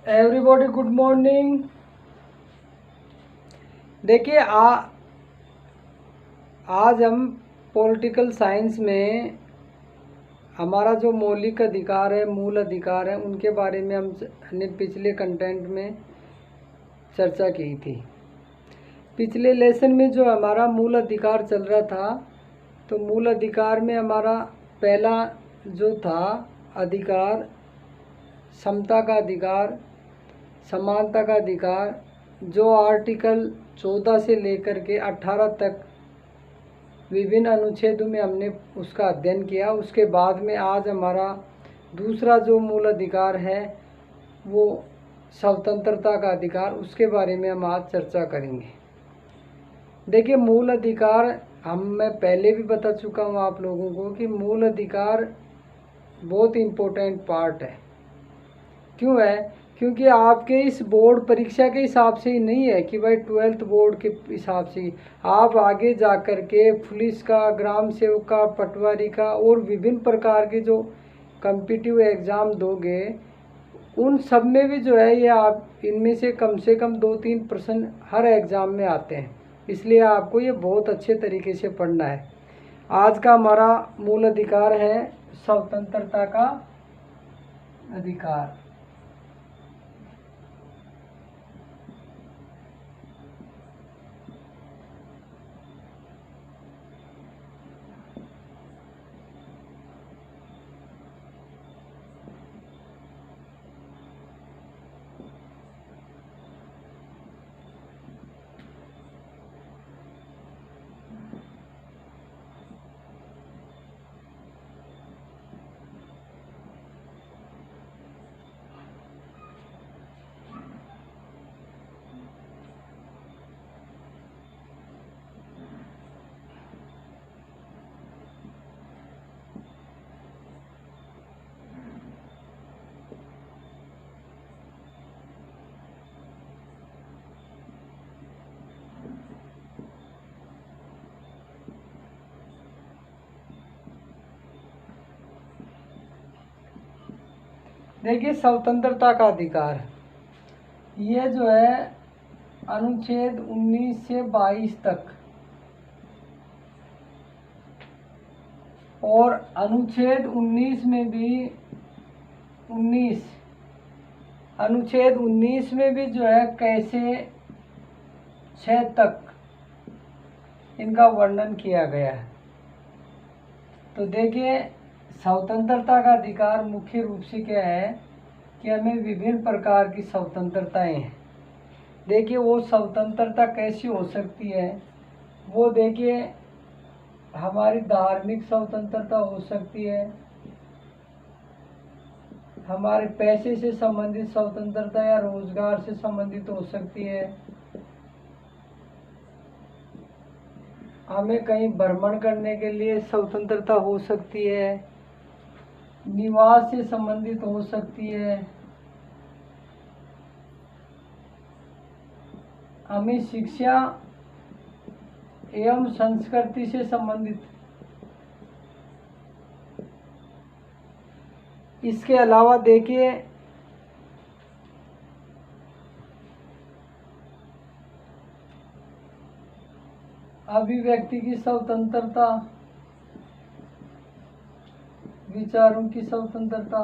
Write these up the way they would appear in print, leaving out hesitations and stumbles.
Everybody good morning. देखिए आज हम पॉलिटिकल साइंस में हमारा जो मौलिक अधिकार है, मूल अधिकार है, उनके बारे में हमने पिछले कंटेंट में चर्चा की थी। पिछले लेसन में जो हमारा मूल अधिकार चल रहा था, तो मूल अधिकार में हमारा पहला जो था अधिकार, समता का अधिकार, समानता का अधिकार, जो आर्टिकल 14 से लेकर के 18 तक विभिन्न अनुच्छेदों में हमने उसका अध्ययन किया। उसके बाद में आज हमारा दूसरा जो मूल अधिकार है वो स्वतंत्रता का अधिकार, उसके बारे में हम आज चर्चा करेंगे। देखिए, मूल अधिकार मैं पहले भी बता चुका हूँ आप लोगों को कि मूल अधिकार बहुत इम्पोर्टेंट पार्ट है। क्यों है? क्योंकि आपके इस बोर्ड परीक्षा के हिसाब से ही नहीं है कि भाई 12th बोर्ड के हिसाब से आप आगे जा कर के पुलिस का, ग्राम सेवक का, पटवारी का और विभिन्न प्रकार के जो कॉम्पिटिटिव एग्ज़ाम दोगे, उन सब में भी जो है ये आप इनमें से कम 2-3 प्रश्न हर एग्ज़ाम में आते हैं। इसलिए आपको ये बहुत अच्छे तरीके से पढ़ना है। आज का हमारा मूल अधिकार है स्वतंत्रता का अधिकार। देखिए, स्वतंत्रता का अधिकार ये जो है अनुच्छेद 19 से 22 तक और अनुच्छेद 19 में भी 19 जो है कैसे 6 तक इनका वर्णन किया गया है। तो देखिए, स्वतंत्रता का अधिकार मुख्य रूप से क्या है कि हमें विभिन्न प्रकार की स्वतंत्रताएं हैं। देखिए, वो स्वतंत्रता कैसी हो सकती है, वो देखिए, हमारी धार्मिक स्वतंत्रता हो सकती है, हमारे पैसे से संबंधित स्वतंत्रता या रोजगार से संबंधित हो सकती है, हमें कहीं भ्रमण करने के लिए स्वतंत्रता हो सकती है, निवास से संबंधित हो सकती है, हमें शिक्षा एवं संस्कृति से संबंधित। इसके अलावा देखिए, अभिव्यक्ति की स्वतंत्रता, विचारों की स्वतंत्रता,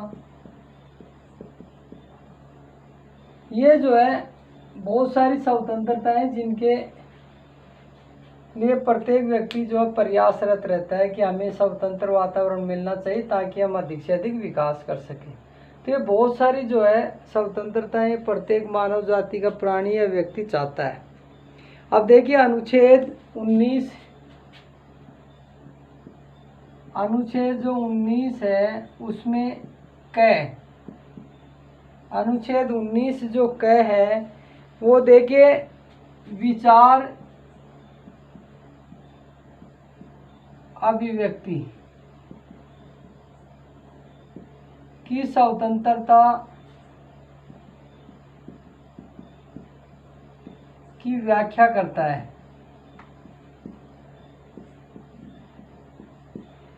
ये जो है बहुत सारी स्वतंत्रता है जिनके लिए प्रत्येक व्यक्ति जो है प्रयासरत रहता है कि हमें स्वतंत्र वातावरण मिलना चाहिए ताकि हम अधिक से अधिक विकास कर सकें। तो ये बहुत सारी जो है स्वतंत्रताएं प्रत्येक मानव जाति का प्राणी या व्यक्ति चाहता है। अब देखिए, अनुच्छेद 19 है उसमें अनुच्छेद 19 जो है वो देखिए विचार अभिव्यक्ति की स्वतंत्रता की व्याख्या करता है।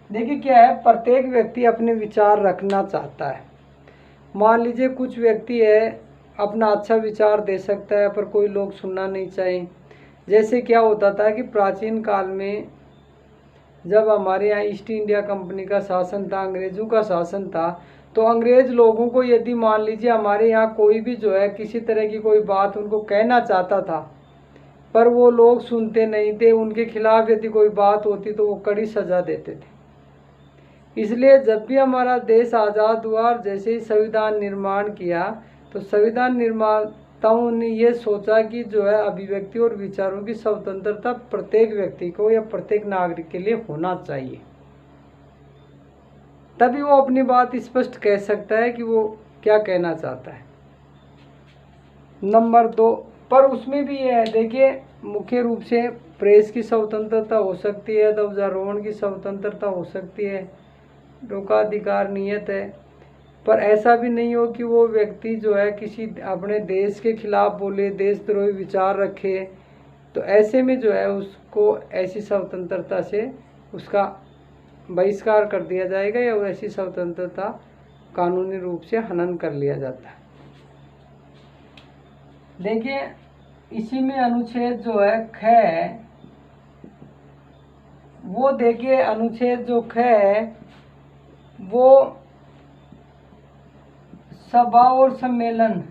देखिए क्या है, प्रत्येक व्यक्ति अपने विचार रखना चाहता है। मान लीजिए कुछ व्यक्ति है अपना अच्छा विचार दे सकता है, पर कोई लोग सुनना नहीं चाहे। जैसे क्या होता था कि प्राचीन काल में जब हमारे यहाँ ईस्ट इंडिया कंपनी का शासन था, अंग्रेज़ों का शासन था, तो अंग्रेज़ लोगों को यदि मान लीजिए हमारे यहाँ कोई भी जो है किसी तरह की कोई बात उनको कहना चाहता था, पर वो लोग सुनते नहीं थे, उनके खिलाफ यदि कोई बात होती तो वो कड़ी सज़ा देते थे। इसलिए जब भी हमारा देश आज़ाद हुआ और जैसे ही संविधान निर्माण किया, तो संविधान निर्माताओं ने ये सोचा कि जो है अभिव्यक्ति और विचारों की स्वतंत्रता प्रत्येक व्यक्ति को या प्रत्येक नागरिक के लिए होना चाहिए, तभी वो अपनी बात स्पष्ट कह सकता है कि वो क्या कहना चाहता है। नंबर 2, पर उसमें भी ये है, देखिए मुख्य रूप से प्रेस की स्वतंत्रता हो सकती है, ध्वजारोहण की स्वतंत्रता हो सकती है, लोकाधिकार नियत है, पर ऐसा भी नहीं हो कि वो व्यक्ति जो है किसी अपने देश के खिलाफ बोले, देशद्रोही विचार रखे, तो ऐसे में जो है उसको ऐसी स्वतंत्रता से उसका बहिष्कार कर दिया जाएगा या ऐसी स्वतंत्रता कानूनी रूप से हनन कर लिया जाता है। देखिए इसी में अनुच्छेद जो है ख है, वो देखिए अनुच्छेद जो ख है वो सभा और सम्मेलन,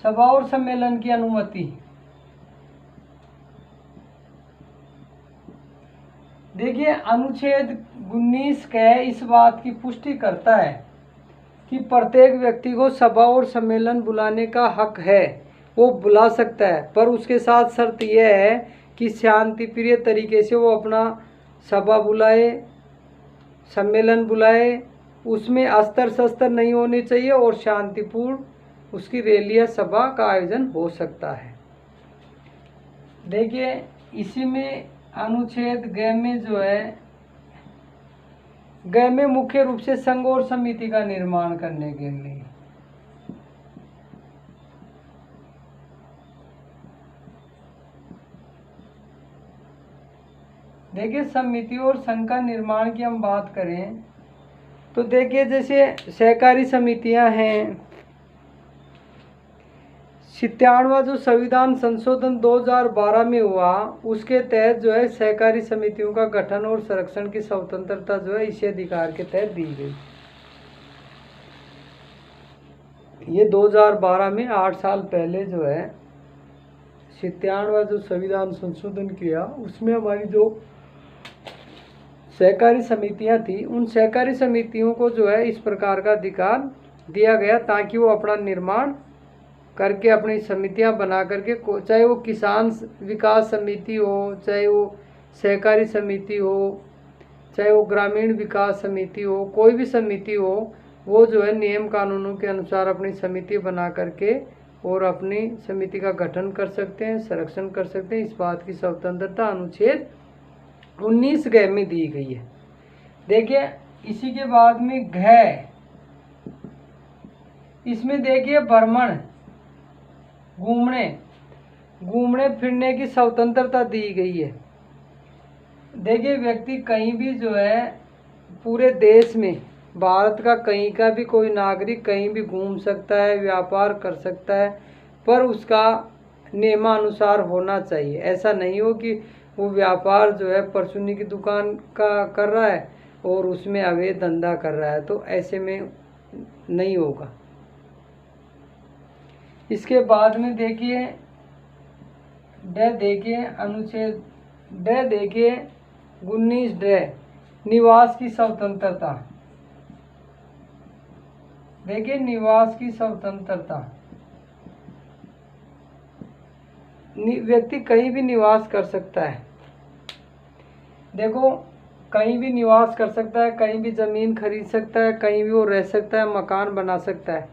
सभा और सम्मेलन की अनुमति। देखिए अनुच्छेद 19 क इस बात की पुष्टि करता है कि प्रत्येक व्यक्ति को सभा और सम्मेलन बुलाने का हक है, वो बुला सकता है, पर उसके साथ शर्त यह है कि शांतिप्रिय तरीके से वो अपना सभा बुलाए, सम्मेलन बुलाए, उसमें अस्त्र शस्त्र नहीं होने चाहिए और शांतिपूर्ण उसकी रैली या सभा का आयोजन हो सकता है। देखिए इसी में अनुच्छेद ग में जो है, ग में मुख्य रूप से संघ और समिति का निर्माण करने के लिए, देखिए समिति और संघ का निर्माण की हम बात करें तो देखिए जैसे सहकारी समितियां हैं, 97वां जो संविधान संशोधन 2012 में हुआ उसके तहत जो है सहकारी समितियों का गठन और संरक्षण की स्वतंत्रता जो है इसी अधिकार के तहत दी गई। ये 2012 में 8 साल पहले जो है 97वां जो संविधान संशोधन किया उसमें हमारी जो सहकारी समितियां थी, उन सहकारी समितियों को जो है इस प्रकार का अधिकार दिया गया ताकि वो अपना निर्माण करके अपनी समितियां बना करके, चाहे वो किसान विकास समिति हो, चाहे वो सहकारी समिति हो, चाहे वो ग्रामीण विकास समिति हो, कोई भी समिति हो, वो जो है नियम कानूनों के अनुसार अपनी समिति बना करके और अपनी समिति का गठन कर सकते हैं, संरक्षण कर सकते हैं। इस बात की स्वतंत्रता अनुच्छेद 19 ग में दी गई है। देखिए इसी के बाद में घ, इसमें देखिए भ्रमण, घूमने फिरने की स्वतंत्रता दी गई है। देखिए व्यक्ति कहीं भी जो है पूरे देश में, भारत का कहीं का भी कोई नागरिक कहीं भी घूम सकता है, व्यापार कर सकता है, पर उसका नियमानुसार होना चाहिए। ऐसा नहीं हो कि वो व्यापार जो है परचूनी की दुकान का कर रहा है और उसमें अवैध धंधा कर रहा है, तो ऐसे में नहीं होगा। इसके बाद में देखिए ड, देखिए अनुच्छेद ड, देखिए 19 ड, निवास की स्वतंत्रता। देखिए निवास की स्वतंत्रता, व्यक्ति कहीं भी निवास कर सकता है। देखो कहीं भी निवास कर सकता है, कहीं भी ज़मीन खरीद सकता है, कहीं भी वो रह सकता है, मकान बना सकता है।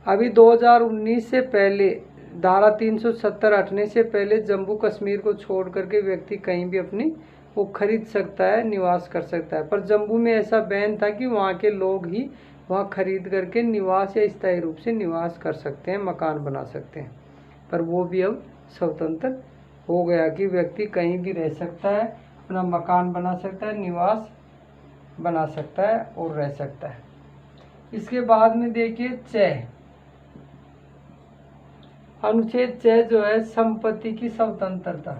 अभी 2019 से पहले धारा 370 हटने से पहले जम्मू कश्मीर को छोड़ करके व्यक्ति कहीं भी अपनी वो खरीद सकता है, निवास कर सकता है, पर जम्मू में ऐसा बैन था कि वहाँ के लोग ही वहाँ खरीद करके निवास या स्थायी रूप से निवास कर सकते हैं, मकान बना सकते हैं। पर वो भी अब स्वतंत्र हो गया कि व्यक्ति कहीं भी रह सकता है, अपना मकान बना सकता है, निवास बना सकता है और रह सकता है। इसके बाद में देखिए 6 अनुच्छेद 6 जो है संपत्ति की स्वतंत्रता।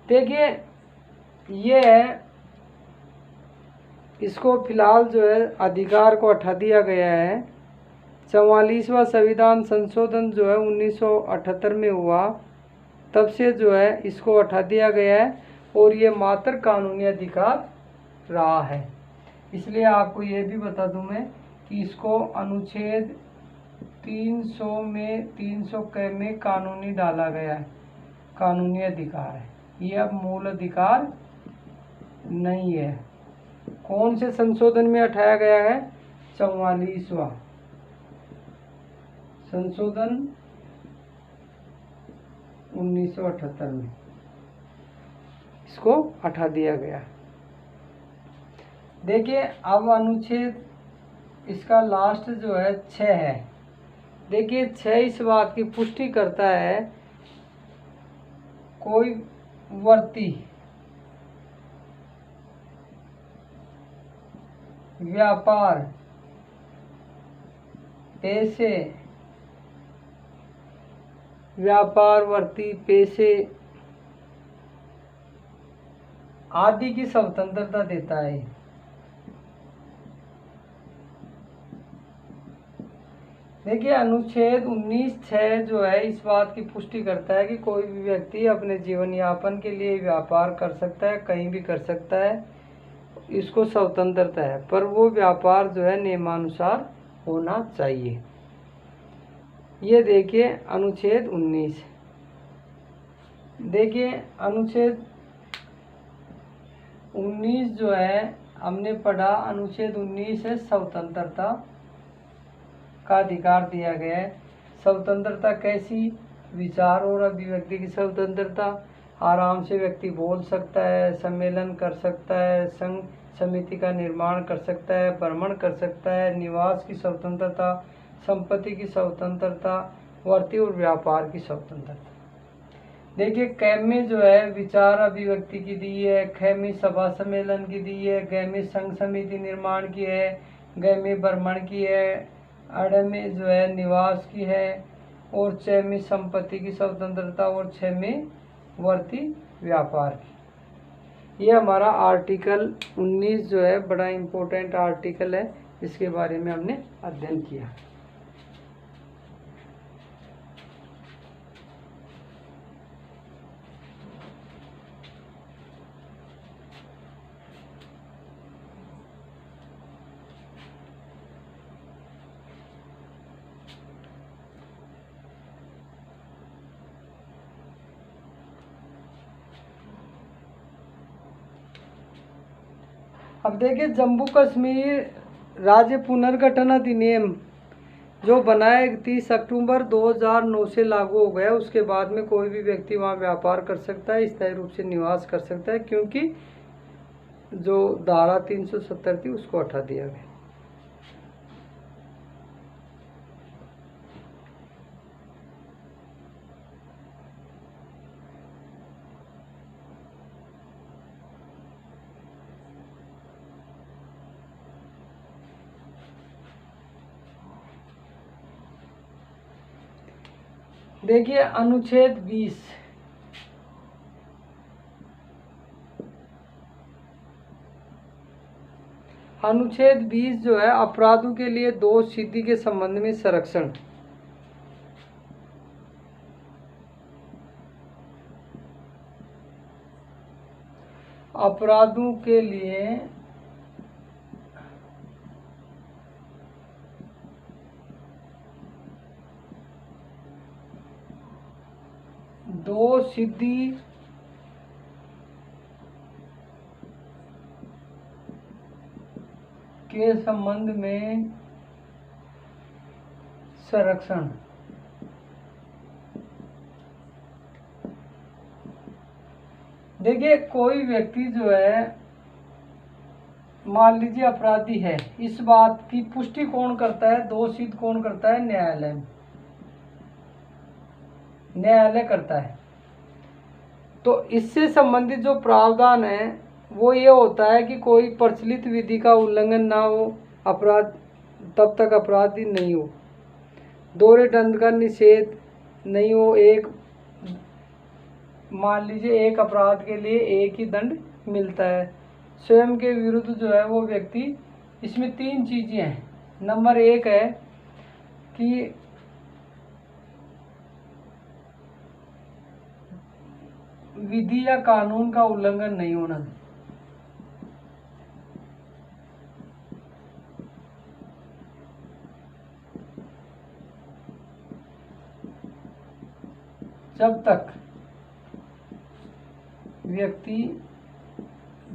देखिए ये है, इसको फिलहाल जो है अधिकार को हटा दिया गया है। 44वां संविधान संशोधन जो है 1978 में हुआ, तब से जो है इसको हटा दिया गया है और ये मात्र कानूनी अधिकार रहा है। इसलिए आपको ये भी बता दूं मैं कि इसको अनुच्छेद 300 में 300 क में कानूनी डाला गया है, कानूनी अधिकार है, ये अब मूल अधिकार नहीं है। कौन से संशोधन में हटाया गया है? 44वां संशोधन 1978 में इसको हटा दिया गया। देखिए अब अनुच्छेद इसका लास्ट जो है 6 है। देखिए 6 इस बात की पुष्टि करता है, कोई वर्ती व्यापार पैसे व्यापार वर्ती पैसे आदि की स्वतंत्रता देता है। देखिए अनुच्छेद 19(6) जो है इस बात की पुष्टि करता है कि कोई भी व्यक्ति अपने जीवन यापन के लिए व्यापार कर सकता है, कहीं भी कर सकता है, इसको स्वतंत्रता है, पर वो व्यापार जो है नियमानुसार होना चाहिए। ये देखिए अनुच्छेद 19। देखिए अनुच्छेद 19 जो है हमने पढ़ा, अनुच्छेद 19 है स्वतंत्रता का अधिकार दिया गया है। स्वतंत्रता कैसी? विचार और अभिव्यक्ति की स्वतंत्रता, आराम से व्यक्ति बोल सकता है, सम्मेलन कर सकता है, संघ समिति का निर्माण कर सकता है, भ्रमण कर सकता है, निवास की स्वतंत्रता, संपत्ति की स्वतंत्रता, वर्ती और व्यापार की स्वतंत्रता। देखिए क में जो है विचार अभिव्यक्ति की दी है, ख में सभा सम्मेलन की दी है, ग में संघ समिति निर्माण की है, ग में भ्रमण की है, अड़ में जो है निवास की है, और 6 में संपत्ति की स्वतंत्रता, और 6 में वर्ती व्यापार की। ये हमारा आर्टिकल 19 जो है बड़ा इम्पोर्टेंट आर्टिकल है, इसके बारे में हमने अध्ययन किया। अब देखिए जम्मू कश्मीर राज्य पुनर्गठन अधिनियम जो बना है 31 अक्टूबर 2009 से लागू हो गया। उसके बाद में कोई भी व्यक्ति वहाँ व्यापार कर सकता है, स्थायी रूप से निवास कर सकता है, क्योंकि जो धारा 370 थी उसको हटा दिया गया। देखिए अनुच्छेद 20 अनुच्छेद 20 जो है अपराधों के लिए दोष सिद्धि के संबंध में संरक्षण। अपराधों के लिए दोष सिद्धि के संबंध में संरक्षण। देखिए कोई व्यक्ति जो है मान लीजिए अपराधी है, इस बात की पुष्टि कौन करता है? दोष सिद्ध कौन करता है? न्यायालय करता है। तो इससे संबंधित जो प्रावधान है वो ये होता है कि कोई प्रचलित विधि का उल्लंघन ना हो, अपराध तब तक अपराधी नहीं हो, दोहरे दंड का निषेध नहीं हो। एक मान लीजिए एक अपराध के लिए एक ही दंड मिलता है। स्वयं के विरुद्ध जो है वो व्यक्ति, इसमें 3 चीज़ें हैं। नंबर 1 है कि विधि या कानून का उल्लंघन नहीं होना। जब तक व्यक्ति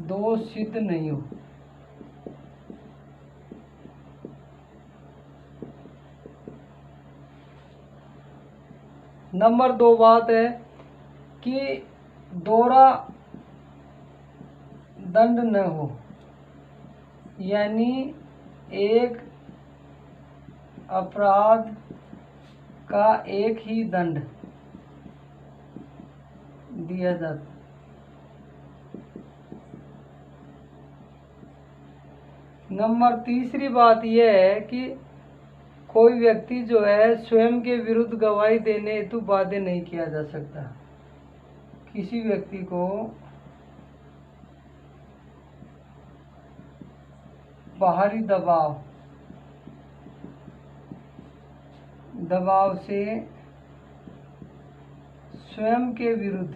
दोष सिद्ध नहीं हो। नंबर 2 बात है कि दोहरा दंड न हो, यानी एक अपराध का एक ही दंड दिया जाता। नंबर तीसरी बात यह है कि कोई व्यक्ति जो है स्वयं के विरुद्ध गवाही देने हेतु बाध्य नहीं किया जा सकता। किसी व्यक्ति को बाहरी दबाव से स्वयं के विरुद्ध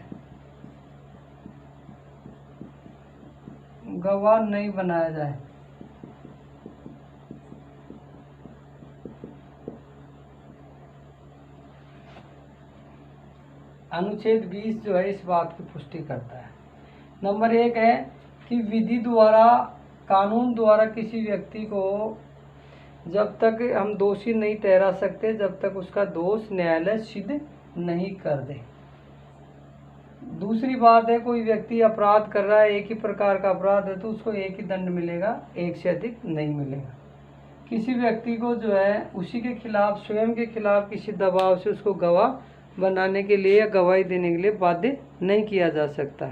गवाह नहीं बनाया जाए। अनुच्छेद 20 जो है इस बात की पुष्टि करता है। नंबर 1 है कि विधि द्वारा, कानून द्वारा किसी व्यक्ति को जब तक हम दोषी नहीं ठहरा सकते जब तक उसका दोष न्यायालय सिद्ध नहीं कर दे। दूसरी बात है कोई व्यक्ति अपराध कर रहा है, एक ही प्रकार का अपराध है तो उसको एक ही दंड मिलेगा, एक से अधिक नहीं मिलेगा। किसी व्यक्ति को जो है उसी के खिलाफ, स्वयं के खिलाफ किसी दबाव से उसको गवाह बनाने के लिए या गवाही देने के लिए बाध्य नहीं किया जा सकता।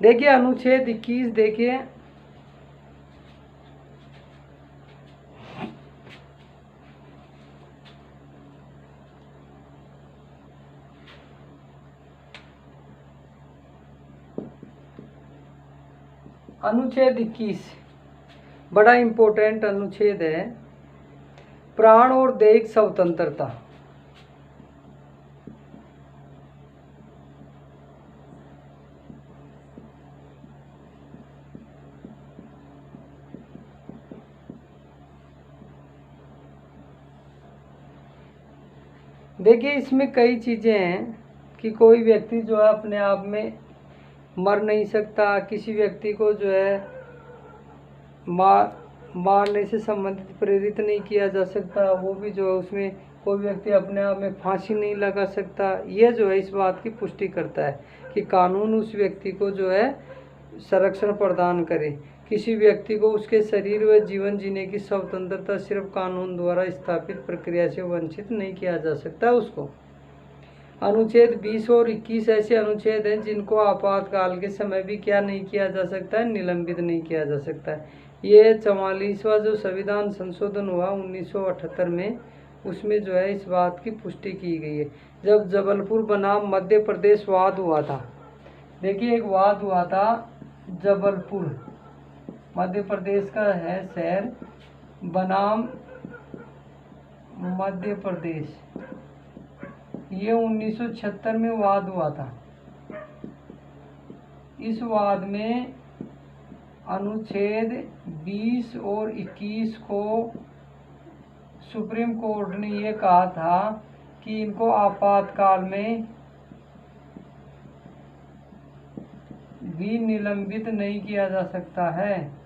देखिए अनुच्छेद 21 देखिए, अनुच्छेद 21 बड़ा इम्पोर्टेंट अनुच्छेद है। प्राण और दैहिक स्वतंत्रता। देखिए इसमें कई चीज़ें हैं कि कोई व्यक्ति जो है अपने आप में मर नहीं सकता, किसी व्यक्ति को जो है मारने से संबंधित प्रेरित नहीं किया जा सकता, वो भी जो है उसमें कोई व्यक्ति अपने आप में फांसी नहीं लगा सकता। यह जो है इस बात की पुष्टि करता है कि कानून उस व्यक्ति को जो है संरक्षण प्रदान करे। किसी व्यक्ति को उसके शरीर व जीवन जीने की स्वतंत्रता सिर्फ कानून द्वारा स्थापित प्रक्रिया से वंचित नहीं किया जा सकता उसको। अनुच्छेद 20 और 21 ऐसे अनुच्छेद हैं जिनको आपातकाल के समय भी क्या नहीं किया जा सकता है, निलंबित नहीं किया जा सकता है। ये 44वां जो संविधान संशोधन हुआ 1978 में, उसमें जो है इस बात की पुष्टि की गई है। जब जबलपुर बनाम मध्य प्रदेश वाद हुआ था, देखिए एक वाद हुआ था, जबलपुर मध्य प्रदेश का है शहर बनाम मध्य प्रदेश, ये 1976 में वाद हुआ था। इस वाद में अनुच्छेद 20 और 21 को सुप्रीम कोर्ट ने ये कहा था कि इनको आपातकाल में भी निलंबित नहीं किया जा सकता है।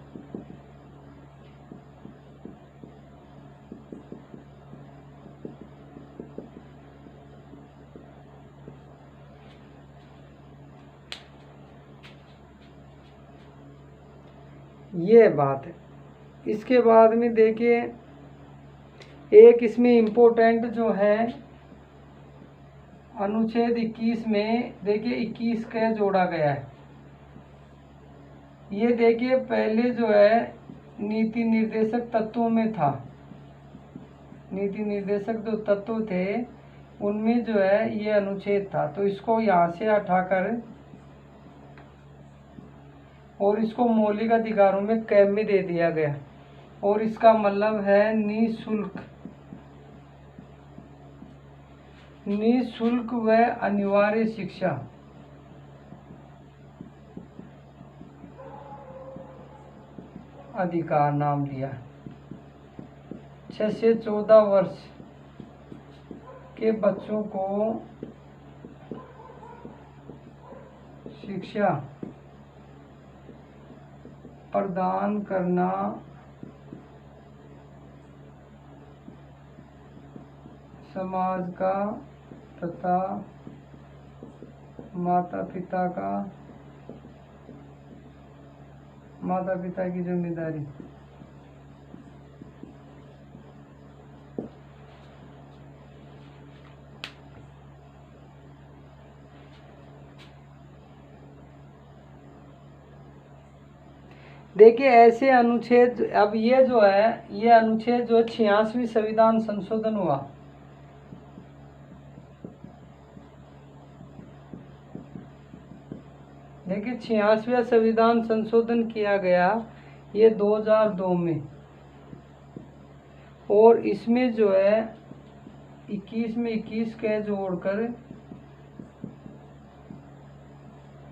ये बात है। इसके बाद में देखिए एक इसमें इम्पोर्टेंट जो है अनुच्छेद 21 में देखिए 21 का जोड़ा गया है। ये देखिए पहले जो है नीति निर्देशक तत्वों में था, नीति निर्देशक जो तत्व थे उनमें जो है ये अनुच्छेद था, तो इसको यहाँ से हटाकर और इसको मौलिक अधिकारों में कैब में दे दिया गया, और इसका मतलब है निःशुल्क व अनिवार्य शिक्षा। अधिकार नाम दिया। 6 से 14 वर्ष के बच्चों को शिक्षा प्रदान करना समाज का तथा माता पिता की जिम्मेदारी। देखिए ऐसे अनुच्छेद, अब ये जो है ये अनुच्छेद जो 86वीं संविधान संशोधन हुआ, देखिए 86वां संविधान संशोधन किया गया ये 2002 में, और इसमें जो है 21 में 21 के जोड़कर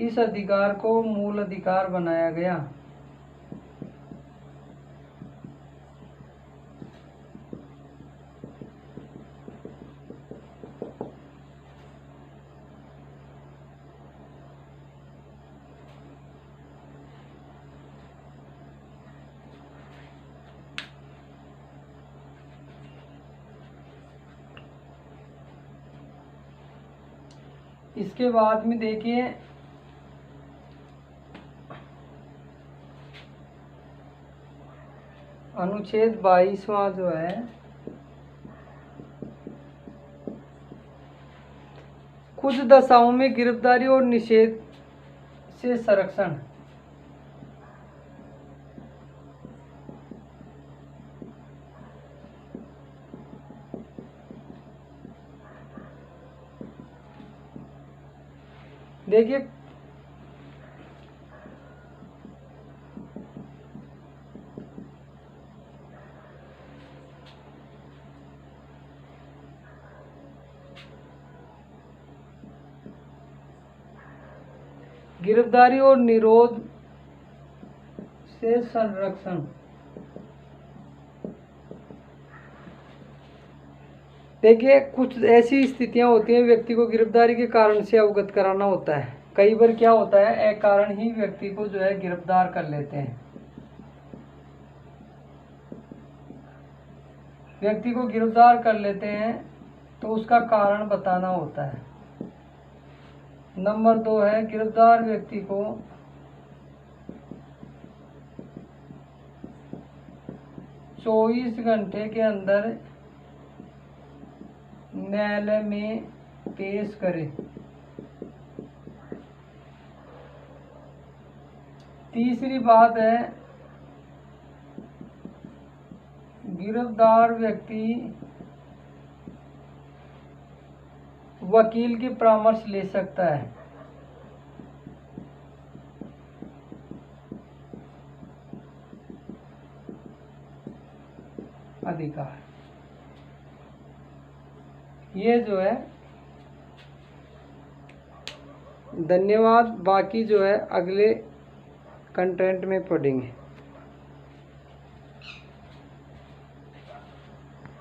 इस अधिकार को मूल अधिकार बनाया गया। इसके बाद में देखिए अनुच्छेद 22वां जो है कुछ दशाओं में गिरफ्तारी और निषेध से संरक्षण। देखिए गिरफ्तारी और निरोध से संरक्षण। देखिए कुछ ऐसी स्थितियां होती हैं व्यक्ति को गिरफ्तारी के कारण से अवगत कराना होता है। कई बार क्या होता है एक कारण ही व्यक्ति को जो है गिरफ्तार कर लेते हैं। व्यक्ति को गिरफ्तार कर लेते हैं तो उसका कारण बताना होता है। नंबर 2 है गिरफ्तार व्यक्ति को चौबीस घंटे के अंदर न्यायालय में पेश करे। तीसरी बात है गिरफ्तार व्यक्ति वकील की परामर्श ले सकता है। अधिकार ये जो है। धन्यवाद। बाकी जो है अगले कंटेंट में पढ़ेंगे।